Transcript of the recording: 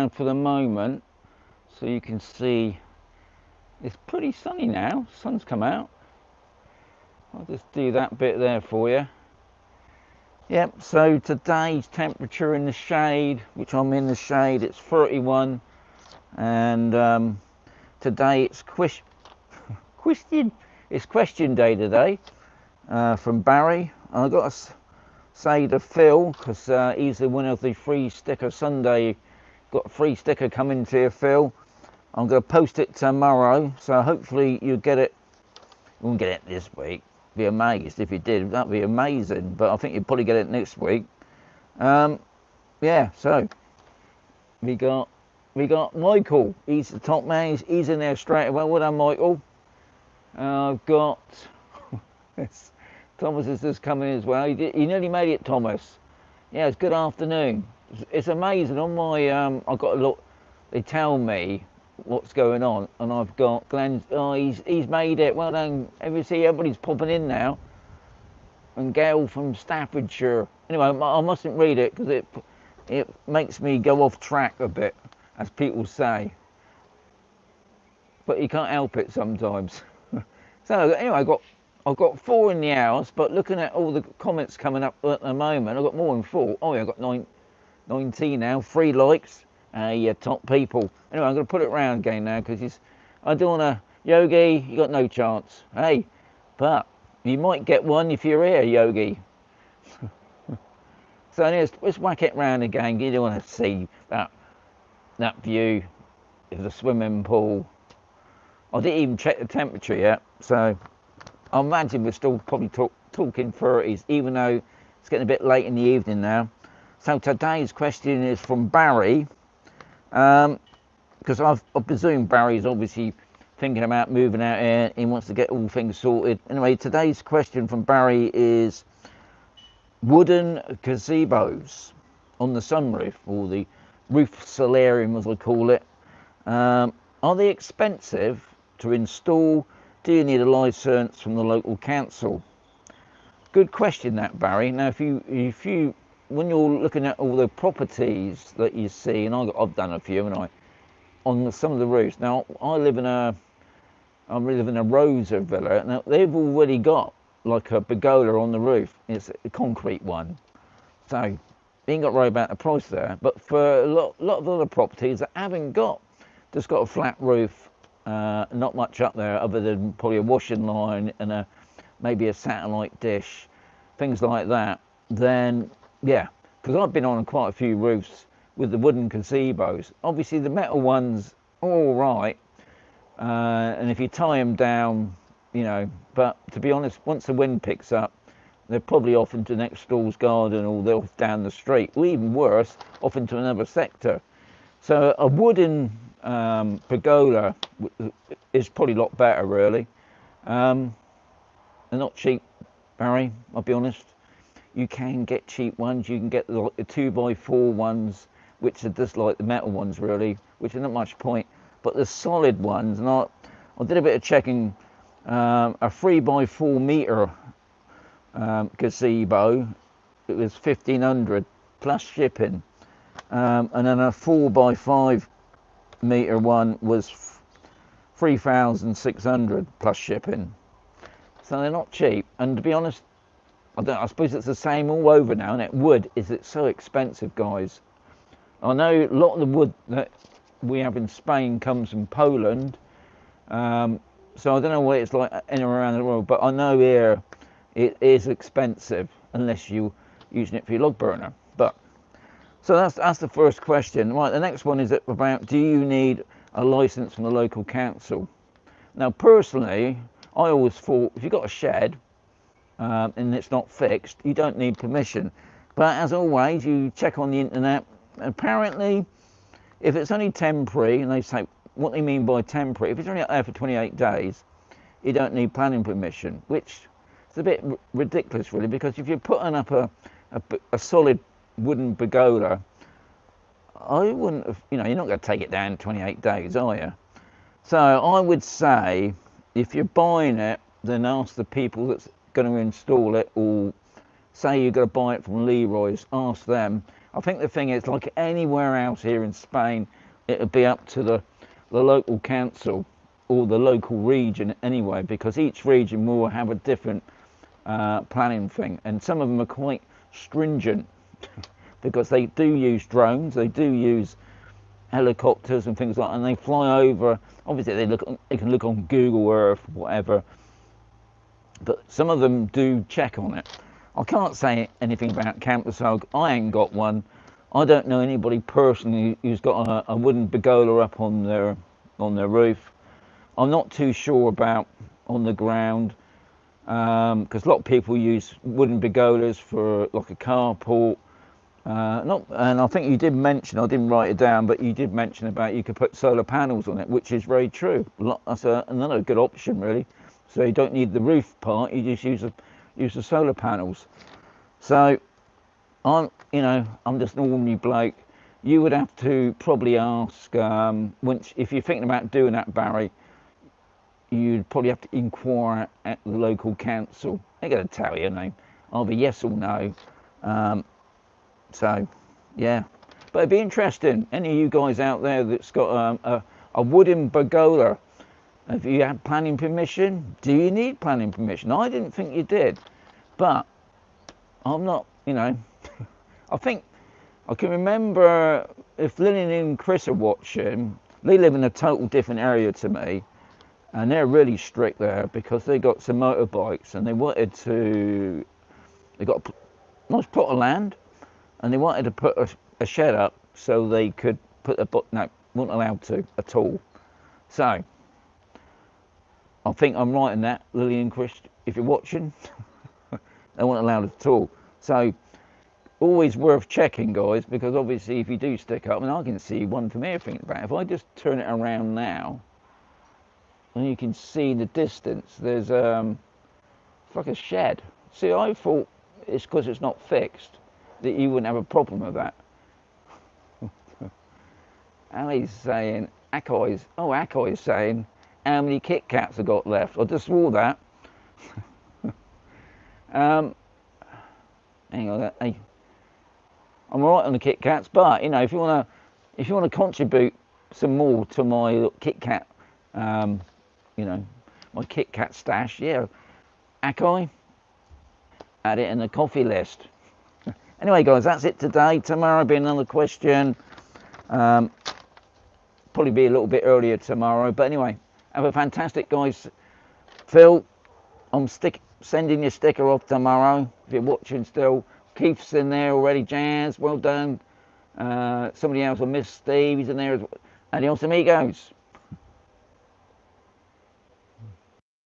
around for the moment so you can see it's pretty sunny now. Sun's come out. I'll just do that bit there for you. Yep, so today's temperature in the shade, which I'm in the shade, it's 31, and today it's question day today from Barry. I've got to say to Phil, because he's the winner of the free sticker Sunday, got a free sticker coming to you, Phil. I'm going to post it tomorrow, so hopefully you get it. You won't get it this week. Be amazed if you did. That'd be amazing, but I think you'll probably get it next week. Yeah, so we got Michael. He's the top man. He's in there straight away. Well done, Michael. I've got Thomas is just coming as well. He nearly made it, Thomas. Yeah, it's good afternoon. It's amazing. On my I've got a look. They tell me what's going on, and I've got Glenn. Oh, he's made it. Well done. Everybody's popping in now. And Gail from Staffordshire. Anyway, I mustn't read it because it makes me go off track a bit, as people say. But you can't help it sometimes. So anyway, I've got 4 in the house, but looking at all the comments coming up at the moment, I've got more than 4. Oh yeah, I've got 19 now. 3 likes. Yeah, top people. Anyway, I'm going to put it round again now because I don't want to. Yogi, you got no chance. Hey, but you might get one if you're here, Yogi. So anyways, let's whack it round again. You don't want to see that view of the swimming pool. I didn't even check the temperature yet, so I imagine we're still probably talking 30s, even though it's getting a bit late in the evening now. So today's question is from Barry. Because I presume Barry's obviously thinking about moving out here. He wants to get all things sorted. Anyway, today's question from Barry is wooden gazebos on the sunroof, or the roof solarium as I call it. Are they expensive to install? Do you need a license from the local council? Good question that, Barry. Now if you when you're looking at all the properties that you see, and I've done a few, haven't I, on some of the roofs. Now I live in a Rosa villa. Now they've already got like a pergola on the roof. It's a concrete one, so you ain't got to worry about the price there. But for a lot of other properties that haven't just got a flat roof, not much up there other than probably a washing line and maybe a satellite dish, things like that, then yeah, because I've been on quite a few roofs with the wooden gazebos. Obviously the metal ones are all right, and if you tie them down, you know, but to be honest, once the wind picks up, they're probably off into next door's garden, or they're off down the street, or even worse, off into another sector. So a wooden pergola is probably a lot better, really. They're not cheap, Barry, I'll be honest. You can get cheap ones. You can get the 2x4 ones, which are just like the metal ones, really, which are not much point. But the solid ones, and I did a bit of checking. A 3x4 meter gazebo, it was 1,500 plus shipping, and then a 4x5 meter one was 3,600 plus shipping. So they're not cheap, and to be honest, I suppose it's the same all over now, and it wood is it's so expensive, guys. I know a lot of the wood that we have in Spain comes from Poland, so I don't know what it's like in and around the world, but I know here it is expensive unless you're using it for your log burner. But so that's the first question. Right, the next one is about, do you need a license from the local council? Now personally, I always thought if you've got a shed and it's not fixed, you don't need permission. But as always, you check on the internet. Apparently, if it's only temporary, and they say what they mean by temporary, if it's only out there for 28 days, you don't need planning permission, which is a bit ridiculous, really, because if you're putting up a solid wooden pergola, I wouldn't have, you know, you're not going to take it down in 28 days, are you? So I would say, if you're buying it, then ask the people that's going to install it, or say you're going to buy it from Leroy's, ask them. I think the thing is, like anywhere else here in Spain, it would be up to the local council or the local region anyway, because each region will have a different planning thing, and some of them are quite stringent because they do use drones, they do use helicopters and things like that, and they fly over. Obviously they can look on Google Earth, whatever, but some of them do check on it. I can't say anything about Campersog. I ain't got one. I don't know anybody personally who's got a wooden pergola up on their roof. I'm not too sure about on the ground, because a lot of people use wooden pergolas for like a carport. And I think you did mention, I didn't write it down, but you did mention about you could put solar panels on it, which is very true. That's another good option, really. So you don't need the roof part, you just use the solar panels. So I'm just an ordinary bloke. You would have to probably ask, if you're thinking about doing that, Barry, you'd probably have to inquire at the local council. They're going to tell you, either yes or no. So, yeah. But it'd be interesting. Any of you guys out there that's got a wooden pergola, have you had planning permission? Do you need planning permission? I didn't think you did. But I'm not, I think I can remember, if Lillian and Chris are watching, they live in a total different area to me, and they're really strict there because they got some motorbikes and they got a nice plot of land, and they wanted to put a shed up so they could put no, weren't allowed to at all. So I think I'm right in that, Lillian and Chris, if you're watching. They weren't allowed at all. So always worth checking, guys, because obviously if you do stick up, and I can see one from here thinking about it, if I just turn it around now, and you can see the distance, there's it's like a shed. See, I thought it's because it's not fixed that you wouldn't have a problem with that. Ali's saying, Akoy's saying, how many Kit Kats I got left? I just swore that. Hang on, hey, I'm alright on the Kit Kats, but if you wanna contribute some more to my Kit Kat, my Kit Kat stash, yeah, Akoy, add it in the coffee list. Anyway, guys, that's it today. Tomorrow will be another question. Probably be a little bit earlier tomorrow, but anyway, have a fantastic, guys. Phil, I'm sending your sticker off tomorrow if you're watching still. Keith's in there already. Jazz, well done. Somebody else, I missed Steve, he's in there as well. Adios amigos.